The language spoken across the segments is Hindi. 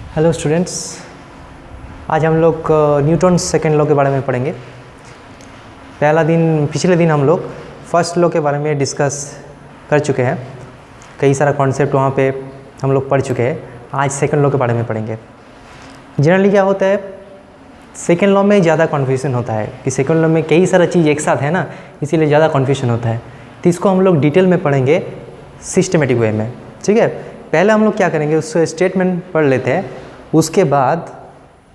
हेलो स्टूडेंट्स, आज हम लोग न्यूटन सेकेंड लॉ के बारे में पढ़ेंगे। पिछले दिन हम लोग फर्स्ट लॉ के बारे में डिस्कस कर चुके हैं। कई सारा कॉन्सेप्ट वहाँ पे हम लोग पढ़ चुके हैं। आज सेकेंड लॉ के बारे में पढ़ेंगे। जनरली क्या होता है, सेकेंड लॉ में ज़्यादा कन्फ्यूजन होता है कि सेकेंड लॉ में कई सारा चीज़ एक साथ है ना, इसीलिए ज़्यादा कन्फ्यूजन होता है। तो इसको हम लोग डिटेल में पढ़ेंगे सिस्टमेटिक वे में, ठीक है। पहले हम लोग क्या करेंगे, उसको स्टेटमेंट पढ़ लेते हैं, उसके बाद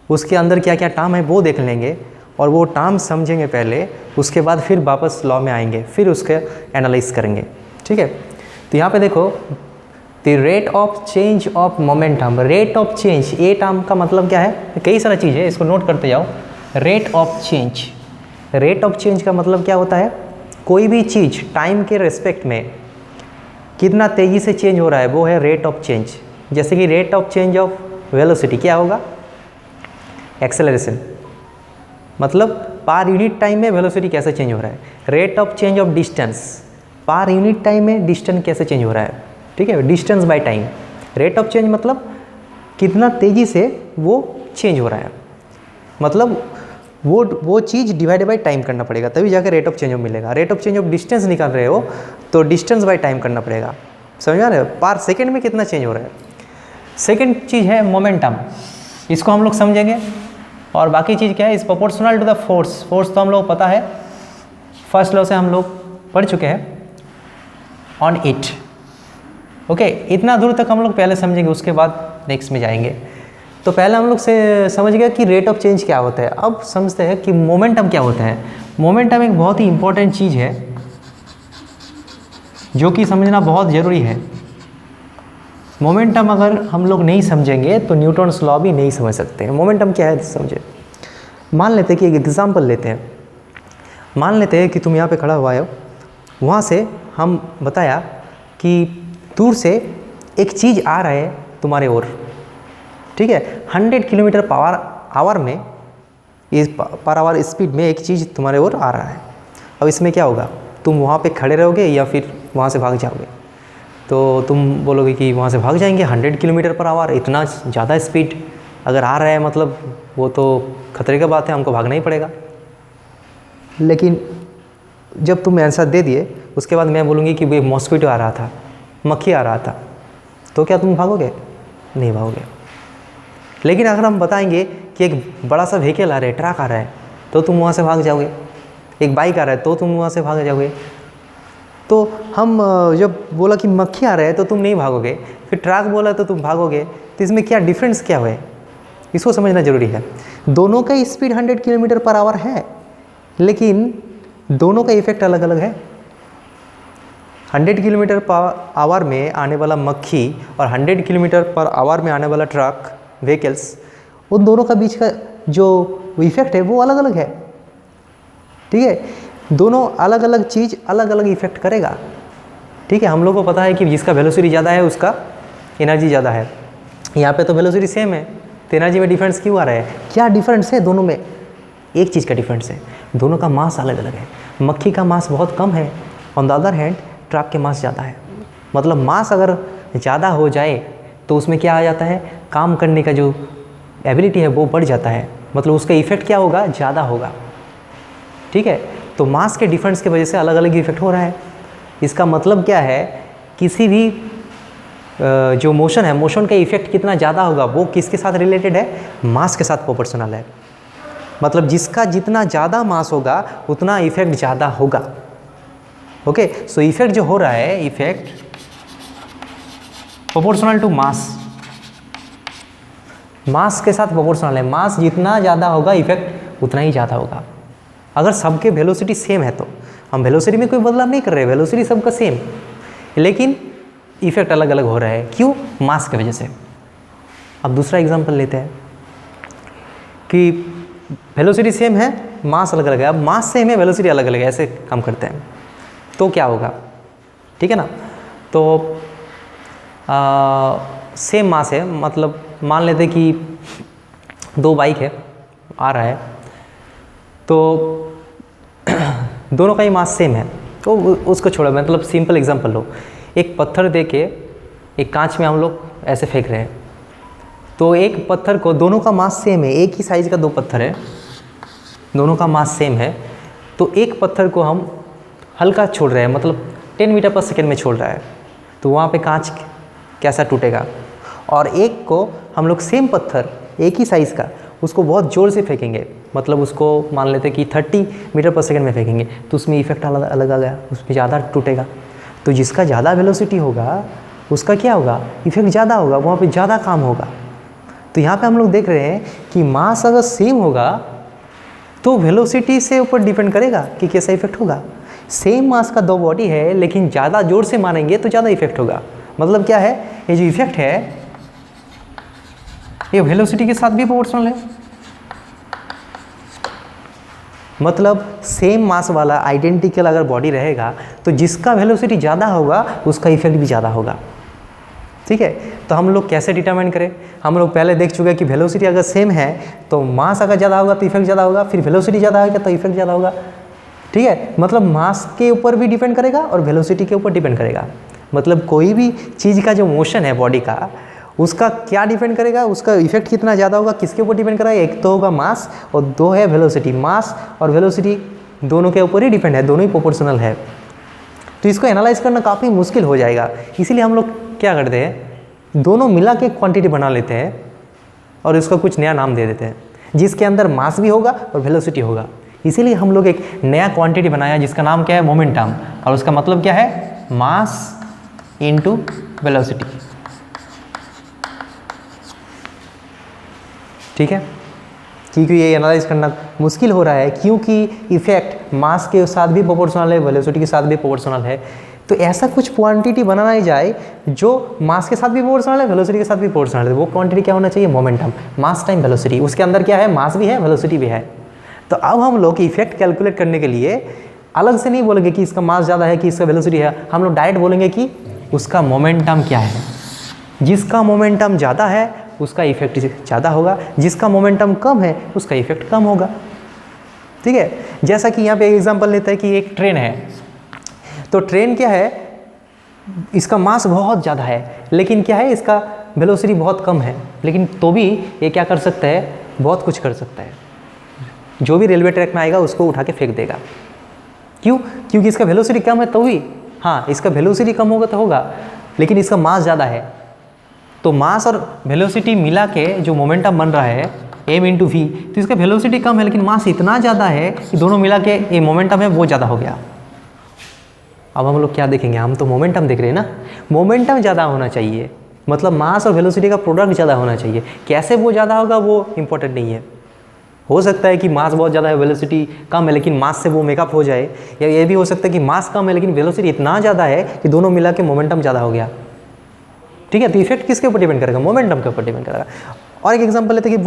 उसके अंदर क्या क्या टर्म है वो देख लेंगे और वो टर्म समझेंगे पहले, उसके बाद फिर वापस लॉ में आएंगे, फिर उसके एनालाइज करेंगे, ठीक है। तो यहाँ पे देखो, the rate of change of momentum. Rate of change, a term का मतलब क्या है, कई सारा चीज़ है, इसको नोट करते जाओ। Rate of change, rate of change का मतलब क्या होता है, कोई भी चीज़ टाइम के रेस्पेक्ट में कितना तेज़ी से चेंज हो रहा है वो है रेट ऑफ चेंज। जैसे कि rate of change of velocity क्या होगा, एक्सेलरेशन, मतलब पर यूनिट टाइम में वेलोसिटी कैसे चेंज हो रहा है। Rate of change of distance, पर यूनिट टाइम में डिस्टेंस कैसे चेंज हो रहा है, ठीक है, distance by time. Rate of change मतलब कितना तेज़ी से वो चेंज हो रहा है, मतलब वो चीज़ डिवाइडेड बाय टाइम करना पड़ेगा, तभी जाकर रेट ऑफ चेंज ऑफ मिलेगा। Rate of change of distance निकाल रहे हो तो डिस्टेंस बाय टाइम करना पड़ेगा, समझ आ रहे हो, पर सेकेंड में कितना चेंज हो रहा है। सेकेंड चीज़ है मोमेंटम, इसको हम लोग समझेंगे। और बाकी चीज़ क्या है, is proportional to the force. Force तो हम लोग पता है, फर्स्ट लॉ से हम लोग पढ़ चुके हैं ऑन इट, ओके। इतना दूर तक हम लोग पहले समझेंगे, उसके बाद नेक्स्ट में जाएंगे। तो पहले हम लोग से समझ गया कि रेट ऑफ चेंज क्या होता है। अब समझते हैं कि मोमेंटम क्या होता है। मोमेंटम एक बहुत ही इंपॉर्टेंट चीज़ है जो कि समझना बहुत ज़रूरी है। मोमेंटम अगर हम लोग नहीं समझेंगे तो न्यूटन्स लॉ भी नहीं समझ सकते हैं। मोमेंटम क्या है समझे। मान लेते हैं कि एक एग्जांपल लेते हैं। मान लेते हैं कि तुम यहाँ पे खड़ा हुआ हो, वहाँ से हम बताया कि दूर से एक चीज़ आ रहा है तुम्हारे ओर, ठीक है, 100 किलोमीटर पर आवर में, इस पर आवर स्पीड में एक चीज़ तुम्हारे ओर आ रहा है। अब इसमें क्या होगा, तुम वहाँ पे खड़े रहोगे या फिर वहाँ से भाग जाओगे। तो तुम बोलोगे कि वहाँ से भाग जाएंगे, 100 किलोमीटर पर आवर, इतना ज़्यादा स्पीड अगर आ रहा है मतलब वो तो खतरे की बात है, हमको भागना ही पड़ेगा। लेकिन जब तुम आंसर दे दिए, उसके बाद मैं बोलूँगी कि वो मॉस्किटो आ रहा था, मक्खी आ रहा था, तो क्या तुम भागोगे, नहीं भागोगे। लेकिन अगर हम बताएंगे कि एक बड़ा सा व्हीकल आ रहा है, ट्रक आ रहा है, तो तुम वहाँ से भाग जाओगे। एक बाइक आ रहा है तो तुम वहाँ से भाग जाओगे। तो हम जब बोला कि मक्खी आ रहा है तो तुम नहीं भागोगे, फिर ट्रक बोला तो तुम भागोगे। तो इसमें क्या डिफरेंस क्या है, इसको समझना ज़रूरी है। दोनों का स्पीड 100 किलोमीटर पर आवर है, लेकिन दोनों का इफेक्ट अलग अलग है। 100 किलोमीटर पर आवर में आने वाला मक्खी और 100 किलोमीटर पर आवर में आने वाला ट्रक, व्हीकल्स, उन दोनों का बीच का जो इफेक्ट है वो अलग अलग है, ठीक है। दोनों अलग अलग चीज़ अलग अलग इफेक्ट करेगा, ठीक है। हम लोग को पता है कि जिसका वेलोसिटी ज़्यादा है उसका एनर्जी ज़्यादा है। यहाँ पे तो वेलोसिटी सेम है, तो एनर्जी में डिफरेंस क्यों आ रहा है, क्या डिफरेंस है दोनों में, एक चीज़ का डिफरेंस है, दोनों का मास अलग अलग है। मक्खी का मास बहुत कम है, on the other hand truck के मास ज़्यादा है। मतलब मास अगर ज़्यादा हो जाए तो उसमें क्या आ जाता है, काम करने का जो एबिलिटी है वो बढ़ जाता है, मतलब उसका इफेक्ट क्या होगा, ज़्यादा होगा, ठीक है। तो मास के डिफरेंस की वजह से अलग अलग इफेक्ट हो रहा है। इसका मतलब क्या है, किसी भी जो मोशन है, मोशन का इफेक्ट कितना ज़्यादा होगा वो किसके साथ रिलेटेड है, मास के साथ प्रोपोर्शनल है। मतलब जिसका जितना ज़्यादा मास होगा उतना इफेक्ट ज़्यादा होगा, ओके। सो इफेक्ट जो हो रहा है, इफेक्ट प्रोपोर्शनल टू मास, मास के साथ प्रोपोर्शनल है। मास जितना ज़्यादा होगा इफेक्ट उतना ही ज़्यादा होगा। अगर सबके वेलोसिटी सेम है तो हम वेलोसिटी में कोई बदलाव नहीं कर रहे, वेलोसिटी सबका सेम, लेकिन इफेक्ट अलग अलग हो रहा है, क्यों, मास की वजह से। अब दूसरा एग्जांपल लेते हैं कि वेलोसिटी सेम है, मास अलग अलग है। अब मास सेम है, वेलोसिटी अलग अलग है, ऐसे काम करते हैं तो क्या होगा, ठीक है ना। तो सेम मास है, मतलब मान लेते कि दो बाइक है, आ रहा है, तो दोनों का ही मास सेम है, तो उसको छोड़ो, मतलब सिंपल एग्जांपल लो। एक पत्थर दे के एक कांच में हम लोग ऐसे फेंक रहे हैं, तो एक पत्थर को, दोनों का मास सेम है, एक ही साइज़ का दो पत्थर है, दोनों का मास सेम है, तो एक पत्थर को हम हल्का छोड़ रहे हैं, मतलब 10 मीटर पर सेकेंड में छोड़ रहा है, तो वहाँ पे कांच कैसा टूटेगा। और एक को हम लोग सेम पत्थर एक ही साइज़ का, उसको बहुत ज़ोर से फेंकेंगे, मतलब उसको मान लेते हैं कि 30 मीटर पर सेकेंड में फेंकेंगे, तो उसमें इफेक्ट अलग अलग आ गया, उसमें ज़्यादा टूटेगा। तो जिसका ज़्यादा वेलोसिटी होगा उसका क्या होगा, इफेक्ट ज़्यादा होगा, वहाँ पे ज़्यादा काम होगा। तो यहाँ पे हम लोग देख रहे हैं कि मास अगर सेम होगा तो वेलोसिटी से ऊपर डिपेंड करेगा कि कैसा इफेक्ट होगा। सेम मास का दो बॉडी है लेकिन ज़्यादा जोर से मारेंगे तो ज़्यादा इफेक्ट होगा। मतलब क्या है, ये जो इफेक्ट है ये वेलोसिटी के साथ भी प्रोपोर्शनल है। मतलब सेम मास वाला आइडेंटिकल अगर बॉडी रहेगा तो जिसका वेलोसिटी ज़्यादा होगा उसका इफेक्ट भी ज़्यादा होगा। ठीक है, तो हम लोग कैसे डिटरमाइन करें, हम लोग पहले देख चुके हैं कि वेलोसिटी अगर सेम है तो मास अगर ज़्यादा होगा तो इफेक्ट ज़्यादा होगा, फिर वेलोसिटी ज़्यादा होगा तो इफेक्ट ज़्यादा होगा। ठीक है, मतलब मास के ऊपर भी डिपेंड करेगा और वेलोसिटी के ऊपर डिपेंड करेगा। मतलब कोई भी चीज़ का जो मोशन है बॉडी का, उसका क्या डिपेंड करेगा, उसका इफेक्ट कितना ज़्यादा होगा, किसके ऊपर डिपेंड करेगा, एक तो होगा मास और दो है वेलोसिटी। मास और वेलोसिटी दोनों के ऊपर ही डिपेंड है, दोनों ही प्रोपोर्शनल है। तो इसको एनालाइज करना काफ़ी मुश्किल हो जाएगा, इसीलिए हम लोग क्या करते हैं, दोनों मिला के क्वांटिटी बना लेते हैं और इसको कुछ नया नाम दे देते हैं जिसके अंदर मास भी होगा और वेलोसिटी होगा। इसीलिए हम लोग एक नया क्वांटिटी बनाया जिसका नाम क्या है, मोमेंटम, और उसका मतलब क्या है, मास इनटू वेलोसिटी। ठीक है, क्योंकि ये एनालाइज करना मुश्किल हो रहा है क्योंकि इफेक्ट मास के साथ भी प्रोपोर्शनल है, वेलोसिटी के साथ भी प्रोपोर्शनल है। तो ऐसा कुछ क्वांटिटी बनाना जाए जो मास के साथ भी प्रोपोर्शनल है, वेलोसिटी के साथ भी प्रोपोर्शनल है। वो क्वांटिटी क्या होना चाहिए, मोमेंटम, मास टाइम वेलोसिटी। उसके अंदर क्या है, मास भी है, वेलोसिटी भी है। तो अब हम लोग इफेक्ट कैलकुलेट करने के लिए अलग से नहीं बोलेंगे कि इसका मास ज़्यादा है कि इसका वेलोसिटी है, हम लोग डायरेक्ट बोलेंगे कि उसका मोमेंटम क्या है। जिसका मोमेंटम ज़्यादा है उसका इफेक्ट ज़्यादा होगा, जिसका मोमेंटम कम है उसका इफेक्ट कम होगा। ठीक है, जैसा कि यहाँ पे एक एग्जांपल लेते हैं कि एक ट्रेन है, तो ट्रेन क्या है, इसका मास बहुत ज़्यादा है लेकिन क्या है, इसका वेलोसिटी बहुत कम है, लेकिन तो भी ये क्या कर सकता है, बहुत कुछ कर सकता है। जो भी रेलवे ट्रैक में आएगा उसको उठा के फेंक देगा। क्यों, क्योंकि इसका वेलोसिटी कम है तो भी, हाँ इसका वेलोसिटी कम होगा तो होगा, लेकिन इसका मास ज़्यादा है। तो मास और वेलोसिटी मिला के जो मोमेंटम बन रहा है m इंटू वी, तो इसका वेलोसिटी कम है लेकिन मास इतना ज़्यादा है कि दोनों मिला के ये मोमेंटम है वो ज़्यादा हो गया। अब हम लोग क्या देखेंगे, हम तो मोमेंटम देख रहे हैं ना, मोमेंटम ज़्यादा होना चाहिए, मतलब मास और वेलोसिटी का प्रोडक्ट ज़्यादा होना चाहिए। कैसे वो ज़्यादा होगा वो इंपॉर्टेंट नहीं है। हो सकता है कि मास बहुत ज़्यादा है, वेलोसिटी कम है, लेकिन मास से वो मेकअप हो जाए, या ये भी हो सकता है कि मास कम है लेकिन वेलोसिटी इतना ज़्यादा है कि दोनों मिला के मोमेंटम ज़्यादा हो गया। ठीक है, तो इफेक्ट किसके ऊपर डिपेंड करेगा, मोमेंटम के ऊपर डिपेंड करेगा। और एक एग्जांपल लेते हैं कि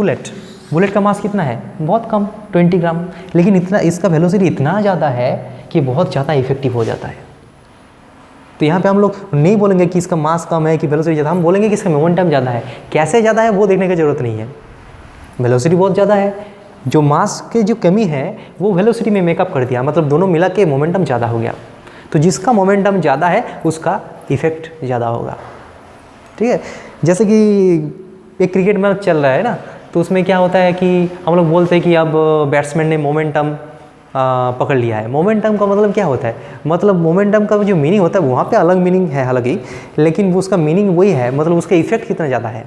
बुलेट का मास कितना है, बहुत कम, 20 ग्राम, लेकिन इतना इसका वेलोसिटी इतना ज़्यादा है कि बहुत ज़्यादा इफेक्टिव हो जाता है। तो यहाँ पे हम लोग नहीं बोलेंगे कि इसका मास कम है कि वेलोसिटी ज़्यादा, हम बोलेंगे कि इसका मोमेंटम ज़्यादा है। कैसे ज़्यादा है वो देखने की ज़रूरत नहीं है, वेलोसिटी बहुत ज़्यादा है, जो मास की जो कमी है वो वेलोसिटी में मेकअप कर दिया, मतलब दोनों मिला के मोमेंटम ज़्यादा हो गया। तो जिसका मोमेंटम ज़्यादा है उसका इफेक्ट ज़्यादा होगा। ठीक है, जैसे कि एक क्रिकेट मैच चल रहा है ना, तो उसमें क्या होता है कि हम लोग बोलते हैं कि अब बैट्समैन ने मोमेंटम पकड़ लिया है। मोमेंटम का मतलब क्या होता है, मतलब मोमेंटम का जो मीनिंग होता है वहाँ पे अलग मीनिंग है हालांकि, लेकिन वो उसका मीनिंग वही है, मतलब उसका इफेक्ट कितना ज़्यादा है।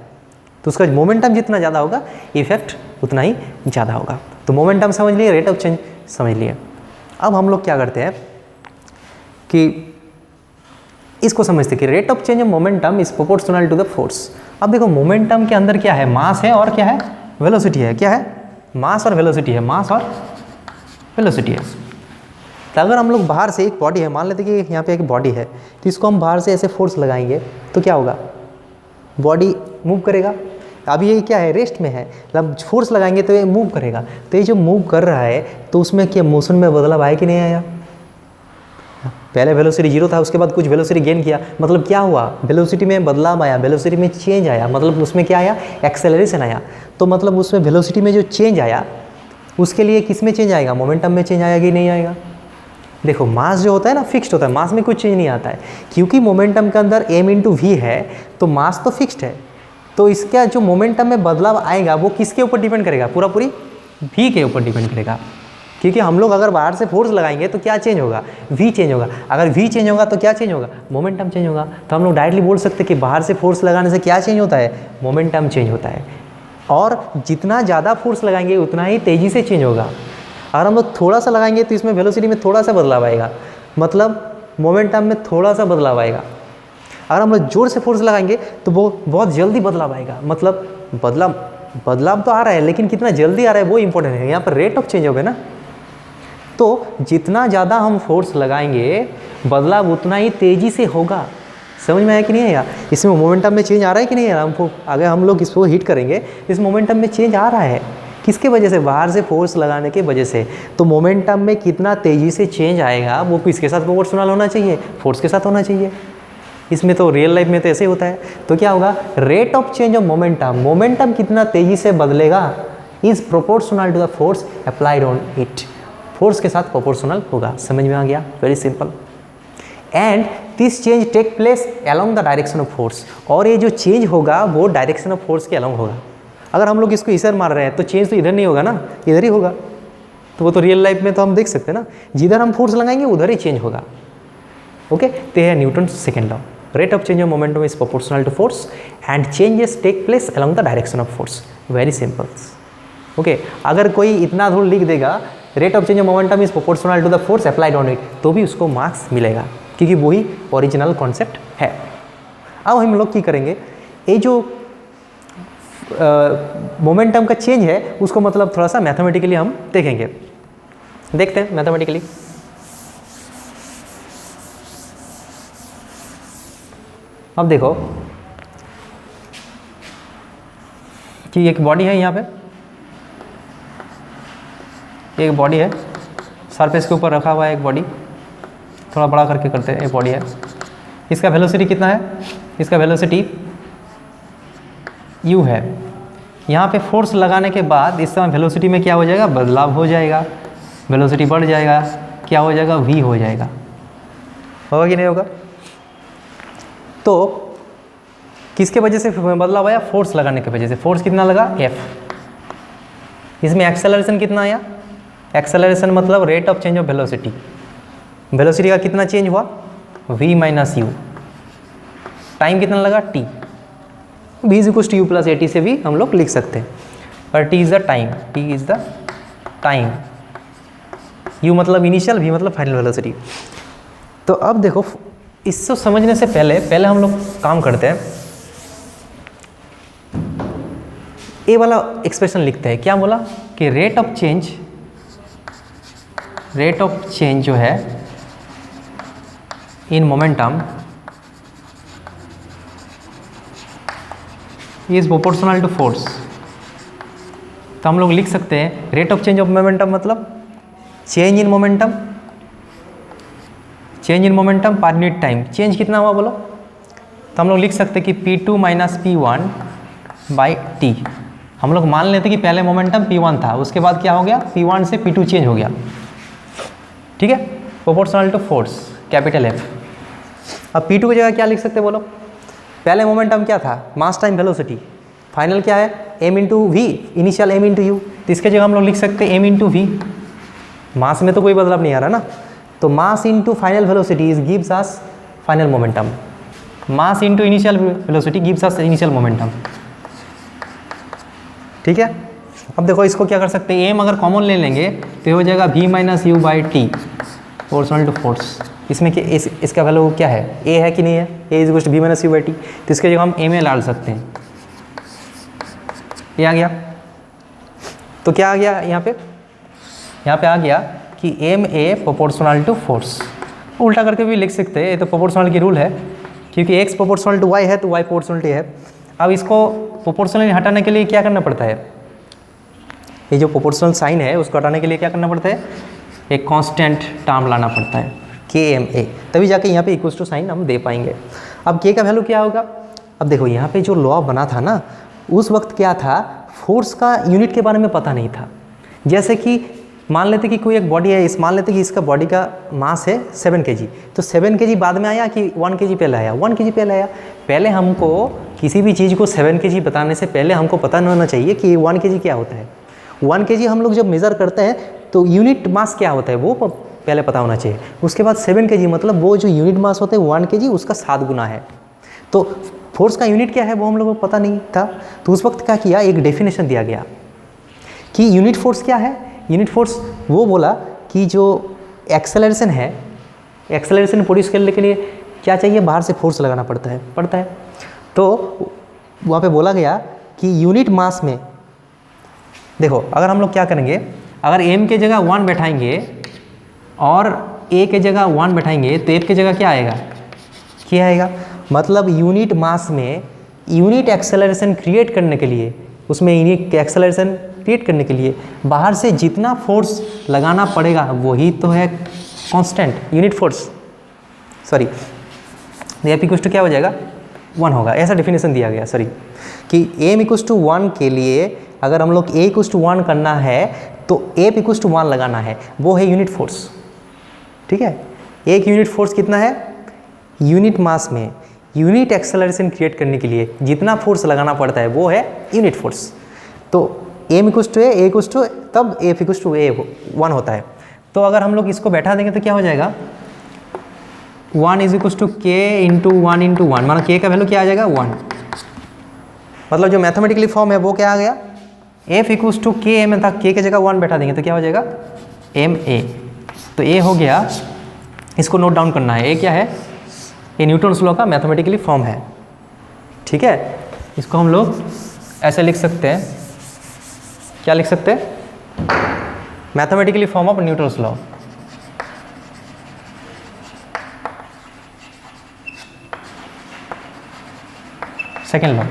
तो उसका मोमेंटम जितना ज़्यादा होगा इफेक्ट उतना ही ज़्यादा होगा। तो मोमेंटम समझ लिए, रेट ऑफ चेंज समझ लिए। अब हम लोग क्या करते हैं कि इसको समझते कि rate of change of momentum is proportional to the force. अब देखो मोमेंटम के अंदर क्या है, मास है और क्या है, वेलोसिटी है। क्या है, मास और वेलोसिटी है, मास और वेलोसिटी है। तो अगर हम लोग बाहर से एक बॉडी है, मान लेते कि यहाँ पे एक बॉडी है, तो इसको हम बाहर से ऐसे फोर्स लगाएंगे तो क्या होगा, बॉडी मूव करेगा। अभी ये क्या है, रेस्ट में है, मतलब फोर्स लगाएंगे तो ये मूव करेगा। तो ये जो मूव कर रहा है तो उसमें क्या मोशन में बदलाव आया कि नहीं आया, पहले वेलोसिटी 0 था, उसके बाद कुछ वेलोसिटी गेन किया, मतलब क्या हुआ, वेलोसिटी में बदलाव आया, वेलोसिटी में चेंज आया, मतलब उसमें क्या आया, एक्सेलरेशन आया। तो मतलब उसमें वेलोसिटी में जो चेंज आया उसके लिए किस में चेंज आएगा, मोमेंटम में चेंज आएगा कि नहीं आएगा। देखो मास जो होता है ना फिक्स्ड होता है, मास में कुछ चेंज नहीं आता है, क्योंकि मोमेंटम के अंदर m इंटू वी है तो मास तो फिक्स्ड है। तो इसका जो मोमेंटम में बदलाव आएगा वो किसके ऊपर डिपेंड करेगा, पूरा पूरी v के ऊपर डिपेंड करेगा। क्योंकि हम लोग अगर बाहर से फोर्स लगाएंगे तो क्या चेंज होगा, v चेंज होगा। अगर v चेंज होगा तो क्या चेंज होगा, मोमेंटम चेंज होगा। तो हम लोग डायरेक्टली बोल सकते हैं कि बाहर से फोर्स लगाने से क्या चेंज होता है, मोमेंटम चेंज होता है। और जितना ज़्यादा फोर्स लगाएंगे उतना ही तेज़ी से चेंज होगा। अगर हम लोग थोड़ा सा लगाएंगे तो इसमें वेलोसिटी में थोड़ा सा बदलाव आएगा, मतलब मोमेंटम में थोड़ा सा बदलाव आएगा। अगर हम लोग जोर से फोर्स लगाएंगे तो वो बहुत जल्दी बदलाव आएगा, मतलब बदलाव तो आ रहा है लेकिन कितना जल्दी आ रहा है वो इंपॉर्टेंट है। यहाँ पर रेट ऑफ चेंज होगा ना, तो जितना ज़्यादा हम फोर्स लगाएंगे बदलाव उतना ही तेज़ी से होगा। समझ में आया कि नहीं है यार? इसमें मोमेंटम में चेंज आ रहा है कि नहीं यार? अगर हम लोग इसको हिट करेंगे इस मोमेंटम में चेंज आ रहा है, किसके वजह से, बाहर से फोर्स लगाने के वजह से। तो मोमेंटम में कितना तेज़ी से चेंज आएगा वो किसके साथ प्रोपोर्शनल होना चाहिए, फोर्स के साथ होना चाहिए। इसमें तो रियल लाइफ में तो ऐसे होता है। तो क्या होगा, rate of change of momentum कितना तेज़ी से बदलेगा is proportional to the force applied on it, force के साथ प्रोपोर्शनल होगा। समझ में आ गया, very simple. And this change take place along the direction of force, और ये जो चेंज होगा वो डायरेक्शन ऑफ फोर्स के अलोंग होगा। अगर हम लोग इसको इधर मार रहे हैं तो चेंज तो इधर नहीं होगा ना, इधर ही होगा। तो वो तो रियल लाइफ में तो हम देख सकते हैं ना, जिधर हम फोर्स लगाएंगे उधर ही चेंज होगा। ओके, तो यह Newton second law, rate of change of momentum is proportional to force and changes take place along the direction of force. Very simple. Okay, अगर कोई इतना दूर लिख देगा rate of change of momentum is proportional to the force applied on it, तो भी उसको मार्क्स मिलेगा, क्योंकि वही ओरिजिनल कॉन्सेप्ट है। अब हम लोग क्या करेंगे, ये जो मोमेंटम का चेंज है उसको मतलब थोड़ा सा मैथमेटिकली हम देखेंगे। देखते हैं मैथमेटिकली। अब देखो कि एक बॉडी है, यहाँ पे एक बॉडी है, सरफेस के ऊपर रखा हुआ है एक बॉडी, थोड़ा बड़ा करके करते हैं, एक बॉडी है। इसका वेलोसिटी कितना है, इसका वेलोसिटी u है। यहाँ पे फोर्स लगाने के बाद इस समय वेलोसिटी में क्या हो जाएगा, बदलाव हो जाएगा, वेलोसिटी बढ़ जाएगा, क्या हो जाएगा, v हो जाएगा। होगा कि नहीं होगा? तो किसके वजह से बदलाव आया, फोर्स लगाने की वजह से। फोर्स कितना लगा, f। इसमें एक्सेलरेशन कितना आया, एक्सेलरेशन मतलब rate of change of velocity. Velocity का कितना चेंज हुआ, v माइनस यू। टाइम कितना लगा, t। v is equal to u plus at से भी हम लोग लिख सकते हैं, पर t is the time, t is the time, u मतलब इनिशियल, v मतलब फाइनल वेलोसिटी। तो अब देखो, इसको समझने से पहले हम लोग काम करते हैं, ए वाला एक्सप्रेशन लिखते हैं। क्या बोला कि रेट ऑफ चेंज जो है in momentum is proportional to force. तो हम लोग लिख सकते हैं rate of change of momentum मतलब change in momentum per unit time. Change कितना हुआ बोलो, तो हम लोग लिख सकते हैं कि P2 minus P1 by T। हम लोग मान लेते कि पहले मोमेंटम P1 था, उसके बाद क्या हो गया, P1 से P2 चेंज हो गया, ठीक है, proportional to force, capital F। अब P2 की जगह क्या लिख सकते बोलो, पहले मोमेंटम क्या था, मास टाइम वेलोसिटी, फाइनल क्या है, m into v, initial m into u. तो इसके जगह हम लोग लिख सकते हैं m इंटू वी, मास में तो कोई बदलाव नहीं आ रहा ना, तो mass into final velocity is gives us final momentum, mass into initial velocity gives us initial momentum, ठीक है। अब देखो इसको क्या कर सकते हैं, m अगर कॉमन ले लेंगे तो हो जाएगा v minus u by t proportional to force. इसमें कि इसका वैल्यू क्या है, a है कि नहीं है, a is equal to v minus u by t. तो इसके जगह हम a में डाल सकते हैं, ये आ गया। तो क्या आ गया यहाँ पे आ गया कि m a proportional to force. उल्टा करके भी लिख सकते हैं, ये तो प्रोपोर्शनल की रूल है, क्योंकि x प्रोपोर्शनल टू y है तो y प्रोपोर्शनल टू है। अब इसको प्रोपोर्शनल हटाने के लिए क्या करना पड़ता है, ये जो प्रोपोर्शनल साइन है उसको हटाने के लिए क्या करना पड़ता है, एक कांस्टेंट टर्म लाना पड़ता है KMA, तभी जाके यहाँ पे इक्वल टू साइन हम दे पाएंगे। अब K का वैल्यू क्या होगा, अब देखो यहाँ पे जो लॉ बना था ना, उस वक्त क्या था, फोर्स का यूनिट के बारे में पता नहीं था। जैसे कि मान लेते कि कोई एक बॉडी है, मान लेते कि इसका बॉडी का मास है 7 kg, तो 7 kg बाद में आया कि 1 kg पहले आया, 1 kg पहले आया। पहले हमको किसी भी चीज़ को 7 kg बताने से पहले हमको पता होना चाहिए कि 1 kg क्या होता है। 1 kg हम लोग जब मेज़र करते हैं तो यूनिट मास क्या होता है वो पहले पता होना चाहिए। उसके बाद 7 kg मतलब वो जो यूनिट मास होता है 1 kg उसका 7 गुना है। तो फोर्स का यूनिट क्या है वो हम लोगों को पता नहीं था, तो उस वक्त क्या किया, एक डेफिनेशन दिया गया कि यूनिट फोर्स क्या है। यूनिट फोर्स वो बोला कि जो एक्सेलरेशन है, एक्सेलरेशन प्रोड्यूस करने के लिए क्या चाहिए, बाहर से फोर्स लगाना पड़ता है। तो वहाँ पे बोला गया कि यूनिट मास में देखो, अगर हम लोग क्या करेंगे, अगर m के जगह 1 बैठाएंगे और a के जगह 1 बैठाएंगे तो f के जगह क्या आएगा, मतलब यूनिट मास में यूनिट एक्सेलरेशन क्रिएट करने के लिए, उसमें यूनिट एक्सेलरेशन क्रिएट करने के लिए बाहर से जितना फोर्स लगाना पड़ेगा वही तो है constant unit force, sorry F equal to क्या हो जाएगा 1 होगा। ऐसा डेफिनेशन दिया गया कि m इक्वल टू 1 के लिए अगर हम लोग a इक्वल टू 1 करना है तो f इक्वल टू 1 लगाना है, वो है यूनिट फोर्स। ठीक है, एक यूनिट फोर्स कितना है, यूनिट मास में यूनिट एक्सेलरेशन क्रिएट करने के लिए जितना फोर्स लगाना पड़ता है वो है यूनिट फोर्स। तो m equal to a equal to तब f इक्वल टू a 1 होता है। तो अगर हम लोग इसको बैठा देंगे तो क्या हो जाएगा, 1 is equal to k into 1 into 1, माना k का वैल्यू क्या आ जाएगा 1, मतलब जो मैथमेटिकली फॉर्म है वो क्या आ गया, f equal to k m था, k की जगह 1 बैठा देंगे तो क्या हो जाएगा m a। तो a हो गया, इसको नोट डाउन करना है, a क्या है, ये न्यूटन्स लॉ का मैथमेटिकली फॉर्म है। ठीक है, इसको हम लोग ऐसे लिख सकते हैं, क्या लिख सकते हैं, mathematically form of Newton's law. Second law.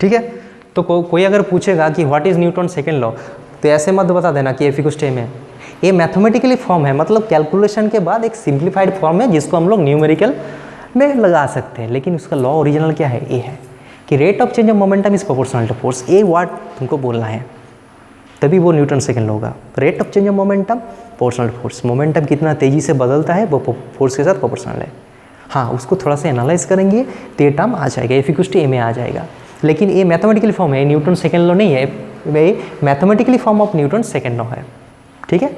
ठीक है, तो कोई अगर पूछेगा कि what is Newton second law, तो ऐसे मत बता देना कि एफ इक्वल टू m है। ये मैथमेटिकली फॉर्म है, मतलब कैलकुलेशन के बाद एक सिंप्लीफाइड फॉर्म है जिसको हम लोग न्यूमेरिकल में लगा सकते हैं, लेकिन उसका लॉ ओरिजिनल क्या है, ए है कि rate of change of momentum is proportional to force. ए वर्ड तुमको बोलना है तभी वो न्यूटन सेकेंड लॉ होगा। Rate of change of momentum proportional to force, momentum कितना तेजी से बदलता है वो फोर्स के साथ प्रोपोर्शनल है। हाँ, उसको थोड़ा सा एनालाइज करेंगे तो ये टर्म आ जाएगा, एफ इक्वल टू ए में आ जाएगा, लेकिन ये मैथमेटिकली फॉर्म है, न्यूटन सेकेंड लॉ नहीं है, वे mathematically form of Newton second law है। ठीक है,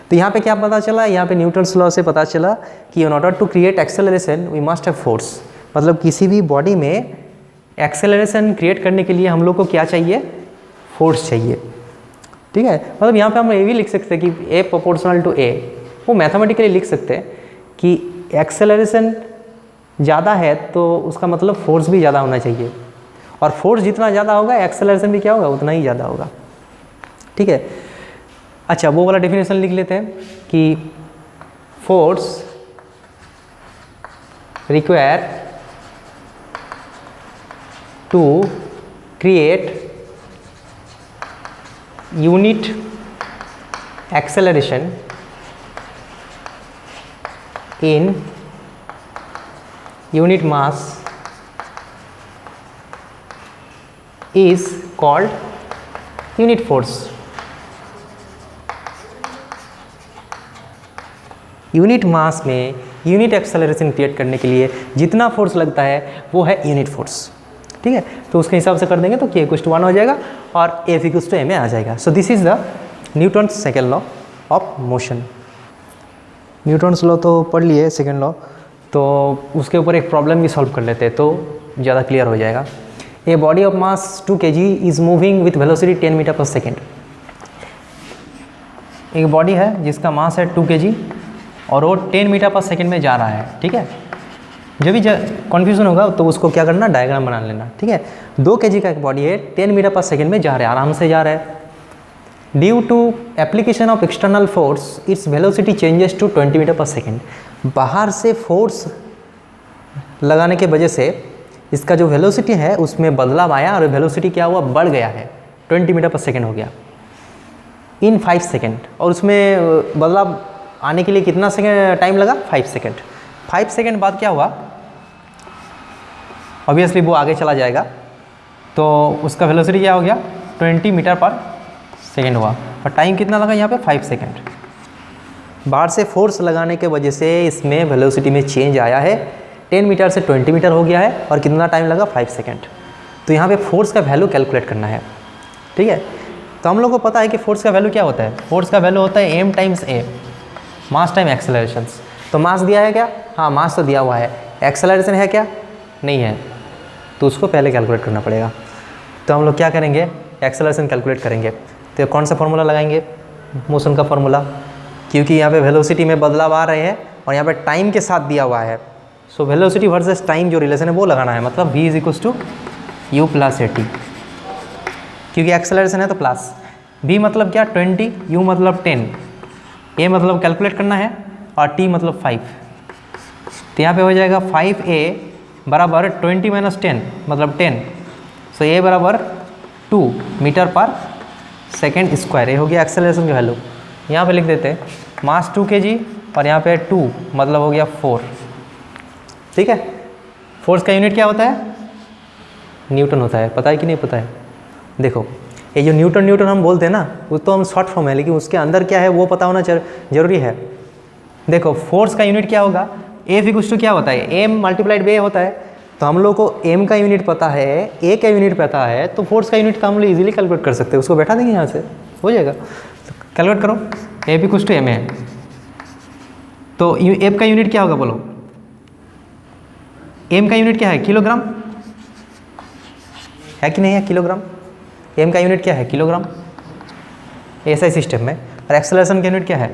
तो यहाँ पे क्या पता चला, यहाँ पे न्यूटन्स लॉ से पता चला कि in order to create acceleration we must have force, मतलब किसी भी बॉडी में एक्सेलरेशन क्रिएट करने के लिए हम लोग को क्या चाहिए, फोर्स चाहिए। ठीक है, मतलब यहाँ पे हम ये भी लिख सकते हैं कि ए प्रोपोर्शनल टू ए, वो मैथमेटिकली लिख सकते हैं कि एक्सेलरेशन ज़्यादा है तो उसका मतलब फोर्स भी ज़्यादा होना चाहिए, और फोर्स जितना ज़्यादा होगा एक्सेलरेशन भी क्या होगा, उतना ही ज़्यादा होगा। ठीक है, अच्छा वो वाला डेफिनेशन लिख लेते हैं कि force require to create unit acceleration in unit mass is called unit force। Unit mass में यूनिट एक्सेलरेशन क्रिएट करने के लिए जितना फोर्स लगता है वो है यूनिट फोर्स। ठीक है, तो उसके हिसाब से कर देंगे तो k इक्वल टू 1 हो जाएगा और f इक्वल टू m में आ जाएगा। So this is the Newton's second law of motion. Newton's law तो पढ़ लिए सेकेंड लॉ, तो उसके ऊपर एक प्रॉब्लम भी सॉल्व कर लेते हैं तो ज़्यादा क्लियर हो जाएगा। A body of mass 2 kg is moving with velocity 10 metre per second. एक बॉडी है जिसका मास है 2 kg और वो 10 मीटर पर सेकेंड में जा रहा है। ठीक है, जब भी कन्फ्यूजन होगा तो उसको क्या करना, डायग्राम बना लेना। ठीक है, 2 kg का एक बॉडी है, 10 मीटर पर सेकेंड में जा रहा है, आराम से जा रहा है। Due to application of external force its velocity changes to 20 metre per second. बाहर से फोर्स लगाने के वजह से इसका जो वेलोसिटी है उसमें बदलाव आया और वेलोसिटी क्या हुआ, बढ़ गया है, 20 मीटर पर सेकेंड हो गया इन 5 सेकेंड। और उसमें बदलाव आने के लिए कितना सेकेंड टाइम लगा, 5 सेकेंड। 5 सेकेंड बाद क्या हुआ, ऑब्वियसली वो आगे चला जाएगा, तो उसका वेलोसिटी क्या हो गया, 20 मीटर पर सेकेंड हुआ। और टाइम कितना लगा यहाँ पे, 5 सेकेंड। बाहर से फोर्स लगाने के वजह से इसमें वेलोसिटी में चेंज आया है, 10 मीटर से 20 मीटर हो गया है और कितना टाइम लगा 5 सेकेंड। तो यहाँ पे फोर्स का वैल्यू कैलकुलेट करना है, ठीक है। तो हम लोग को पता है कि फोर्स का वैल्यू क्या होता है, फोर्स का वैल्यू होता है m times a, mass time accelerations. तो मास दिया है क्या, हाँ मास तो दिया हुआ है, एक्सेलरेशन है क्या, नहीं है, तो उसको पहले कैलकुलेट करना पड़ेगा। तो हम लोग क्या करेंगे, एक्सेलरेशन कैलकुलेट करेंगे। तो कौन सा फॉर्मूला लगाएंगे, मोशन का फॉर्मूला, क्योंकि यहाँ पे वेलोसिटी में बदलाव आ रहे हैं और यहाँ पे टाइम के साथ दिया हुआ है। सो वेलोसिटी वर्सेस टाइम जो रिलेशन है वो लगाना है, मतलब v = u + at, क्योंकि एक्सेलरेशन है तो प्लस। v मतलब क्या 20, u मतलब 10, a मतलब कैलकुलेट करना है और t मतलब 5। तो यहाँ पे हो जाएगा 5a बराबर 20 - 10 मतलब 10। सो a बराबर 2 मीटर पर सेकेंड स्क्वायर। ये हो गया एक्सेलरेशन की वैल्यू। यहाँ पे लिख देते हैं मास 2 kg और यहाँ पे 2 मतलब हो गया 4, ठीक है। फोर्स का यूनिट क्या होता है, न्यूटन होता है, पता है कि नहीं पता है। देखो ये जो न्यूटन हम बोलते हैं ना, वो तो हम शॉर्ट फॉर्म है, लेकिन उसके अंदर क्या है वो पता होना जरूरी है। देखो फोर्स का यूनिट क्या होगा, F = क्या होता है, m × a होता है। तो हम लोग को m का यूनिट पता है, a का यूनिट पता है, तो फोर्स का यूनिट का हम लोग इजीली कैलकुलेट कर सकते हैं। उसको बैठा देंगे यहाँ से, हो जाएगा। तो कैलकुलेट करो, F = m है, तो F का यूनिट क्या होगा बोलो, m का यूनिट क्या है, किलोग्राम है कि नहीं है, किलोग्राम। m का यूनिट क्या है, किलोग्राम, ऐसा सिस्टम में। और एक्सेलरेशन का यूनिट क्या है,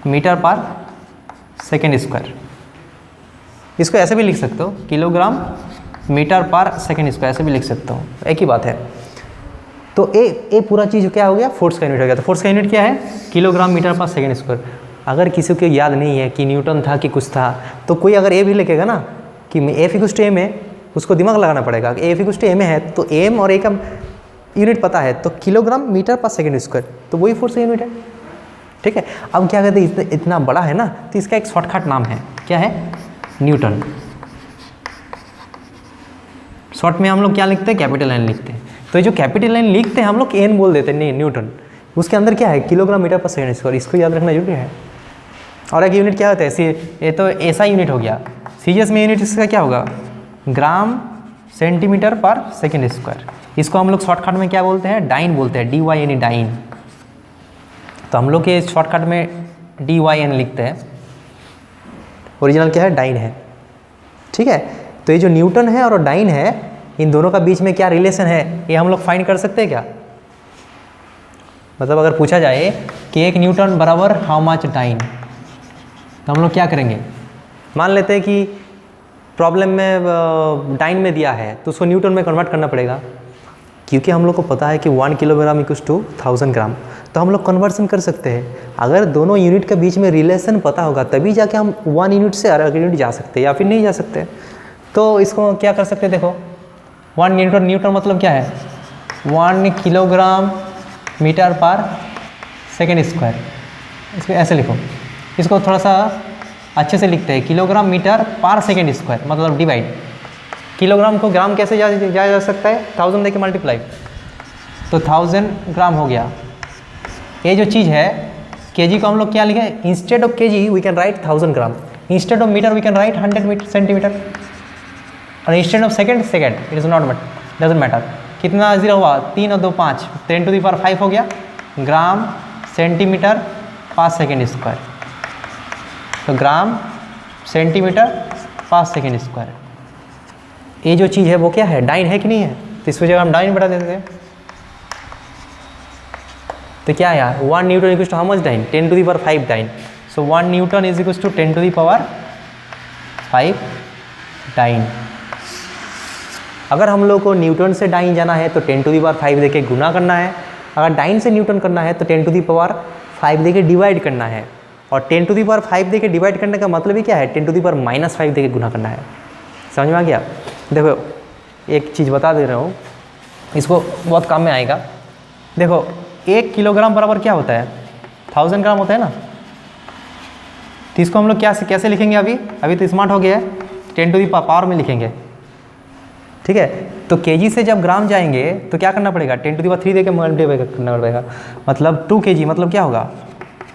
मीटर पर सेकेंड स्क्वायर। इसको ऐसे भी लिख सकते हो, kilogram metre per second square, ऐसे भी लिख सकते हो, एक ही बात है। तो ए पूरा चीज़ क्या हो गया, फोर्स का यूनिट हो गया। तो फोर्स का यूनिट क्या है, kilogram metre per second square. अगर किसी को याद नहीं है कि न्यूटन था कि कुछ था, तो कोई अगर ए भी लिखेगा ना कि F = m है, उसको दिमाग लगाना पड़ेगा कि F = m है, तो m और a का यूनिट पता है, तो kilogram metre per second square, तो वही फोर्स का यूनिट है, ठीक है। अब क्या कहते हैं, इतना बड़ा है ना, तो इसका एक शॉर्टकट नाम है, क्या है, न्यूटन। शॉर्ट में हम लोग क्या लिखते हैं, कैपिटल N लिखते हैं। तो ये जो कैपिटल N लिखते हैं हम लोग n बोल देते हैं, नहीं न्यूटन। उसके अंदर क्या है, kilogram metre per second square, इसको याद रखना जरूरी है। और एक यूनिट क्या होता है, ये तो ऐसा यूनिट हो गया। सीजीएस में यूनिट इसका क्या होगा, ग्राम सेंटीमीटर पर सेकेंड स्क्वायर। इसको हम लोग शॉर्टकट में क्या बोलते हैं, डाइन बोलते हैं, DYN, डाइन। तो हम लोग के शॉर्टकट में DYN लिखते हैं, ओरिजिनल क्या है, डाइन है, ठीक है। तो ये जो न्यूटन है और डाइन है, इन दोनों का बीच में क्या रिलेशन है, ये हम लोग फाइंड कर सकते हैं क्या। मतलब अगर पूछा जाए कि 1 न्यूटन बराबर हाउ मच डाइन, तो हम लोग क्या करेंगे, मान लेते हैं कि प्रॉब्लम में डाइन में दिया है, तो उसको न्यूटन में कन्वर्ट करना पड़ेगा, क्योंकि हम लोग को पता है कि 1 किलोग्राम = 1000 ग्राम। तो हम लोग कन्वर्सन कर सकते हैं। अगर दोनों यूनिट के बीच में रिलेशन पता होगा तभी जाके हम 1 यूनिट से अगले यूनिट जा सकते हैं, या फिर नहीं जा सकते। तो इसको क्या कर सकते हैं, देखो 1 न्यूटन मतलब क्या है, 1 kilogram metre per second square. इसको ऐसे लिखो, इसको थोड़ा सा अच्छे से लिखते हैं, kilogram metre per second square मतलब डिवाइड। किलोग्राम को ग्राम कैसे जाया जा सकता है, 1000 देके मल्टीप्लाई, तो 1000 ग्राम हो गया। ये जो चीज़ है केजी को हम लोग क्या लिखे, instead of kg we can write 1000 gram, instead of metre we can write 100 centimetre, और instead of second, it is not doesn't matter. कितना जीरो हुआ, 3 और 2 5, 10⁵ हो गया gram centimetre per second square. तो gram centimetre per second square, ये जो चीज़ है वो क्या है, डाइन है कि नहीं है। तो इस वजह हम डाइन बढ़ा देते हैं। तो क्या है यार, 1 Newton = how much dyne, 10⁵ dyne. So 1 Newton = 10⁵ dyne. अगर हम लोग को न्यूटन से डाइन जाना है तो 10⁵ देके गुना करना है, अगर डाइन से न्यूटन करना है तो 10⁵ देके डिवाइड करना है। और 10⁵ देके डिवाइड करने का मतलब ही क्या है, 10⁻⁵ देके गुना करना है। समझ में आ गया। देखो एक चीज़ बता दे रहा हूँ, इसको बहुत काम में आएगा। देखो 1 किलोग्राम बराबर क्या होता है, 1000 ग्राम होता है ना। तो इसको हम लोग कैसे लिखेंगे, अभी तो स्मार्ट हो गया है, 10⁻⁴ में लिखेंगे, ठीक है। तो केजी से जब ग्राम जाएंगे तो क्या करना पड़ेगा, 10⁻³ देके मल्टीप्लाई करना पड़ेगा। मतलब 2 kg मतलब क्या होगा,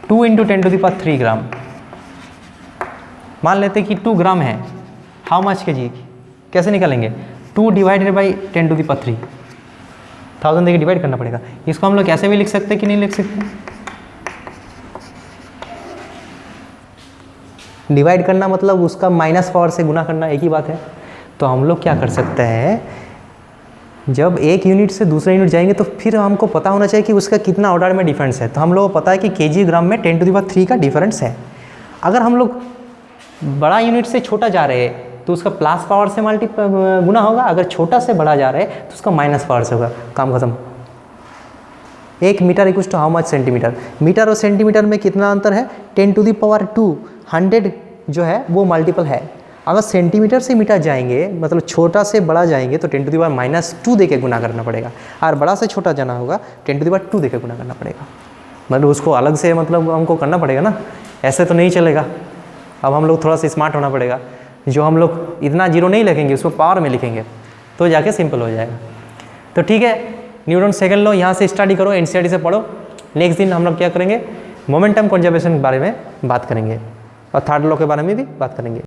2 × 10⁻³ ग्राम। मान लेते कि 2 ग्राम है हाउ मच के जी, कैसे निकालेंगे 2 divided by 10 to the power 3, 1000 देके डिवाइड करना पड़ेगा। इसको हम लोग कैसे भी लिख सकते कि नहीं लिख सकते, डिवाइड करना मतलब उसका माइनस पावर से गुना करना, एक ही बात है। तो हम लोग क्या कर सकते हैं, जब एक यूनिट से दूसरे यूनिट जाएंगे तो फिर हमको पता होना चाहिए कि उसका कितना ऑर्डर में डिफरेंस है। तो हम लोग को पता है कि केजी ग्राम में 10 टू द पावर 3 का डिफरेंस है। अगर हम लोग बड़ा यूनिट से छोटा जा रहे हैं तो उसका प्लस पावर से गुना होगा, अगर छोटा से बड़ा जा रहे हैं तो उसका माइनस पावर से होगा, काम खत्म। 1 metre equals to how much centimetre, metre और सेंटीमीटर में कितना अंतर है 10 टू द पावर 2, 100 जो है वो मल्टीपल है। अगर सेंटीमीटर से मीटर जाएंगे मतलब छोटा से बड़ा जाएंगे तो 10 टू द पावर -2 देके गुना करना पड़ेगा, और बड़ा से छोटा जाना होगा 10 टू द पावर 2 देके गुना करना पड़ेगा। मतलब उसको अलग से मतलब हमको करना पड़ेगा ना, ऐसे तो नहीं चलेगा। अब हम लोग थोड़ा सा स्मार्ट होना पड़ेगा, जो हम लोग इतना जीरो नहीं लिखेंगे उसको पावर में लिखेंगे तो जाके सिंपल हो जाएगा। तो ठीक है, न्यूटन सेकंड लॉ यहाँ से स्टडी करो, एनसीईआरटी से पढ़ो। नेक्स्ट दिन हम लोग क्या करेंगे, मोमेंटम कंजर्वेशन के बारे में बात करेंगे और थर्ड लॉ के बारे में भी बात करेंगे।